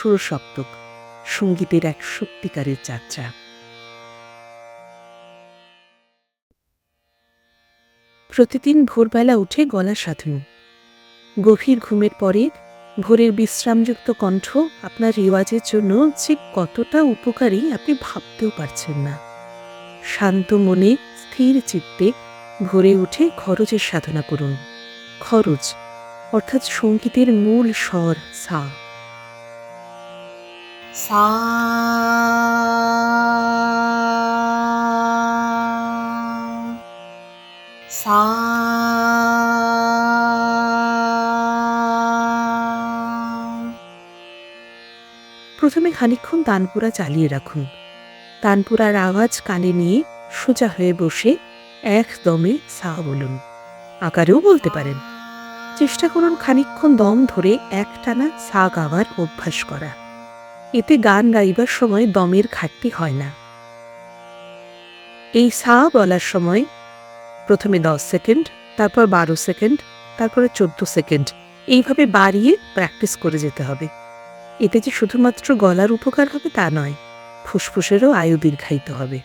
ষোড়সপ্তক, সঙ্গীতের এক সত্যিকারের যাত্রা। প্রতিদিন ভোরবেলা উঠে গলা সাধুন। গভীর ঘুমের পরে ভোরের বিশ্রামযুক্ত কণ্ঠ আপনার রেওয়াজের জন্য যে কতটা উপকারী আপনি ভাবতেও পারছেন না। শান্ত মনে স্থির চিত্তে ভোরে উঠে খরচের সাধনা করুন। খরচ অর্থাৎ সঙ্গীতের মূল স্বর সা। সা সা প্রথমে খানিকক্ষণ তানপুরা চালিয়ে রাখুন। তানপুরার আওয়াজ কানে নিয়ে সোজা হয়ে বসে একদমে সা বলুন। আকারেও বলতে পারেন। চেষ্টা করুন খানিকক্ষণ দম ধরে একটানা সা গাওয়ার অভ্যাস করা। এতে গান গাইবার সময় দমের ঘাটতি হয় না। এই সা বলার সময় প্রথমে 10 সেকেন্ড, তারপর 12 সেকেন্ড, তারপরে 14 সেকেন্ড এইভাবে বাড়িয়ে প্র্যাকটিস করে যেতে হবে। এতে যে শুধুমাত্র গলার উপকার হবে তা নয়, ফুসফুসেরও আয়ু দীর্ঘায়িত হবে।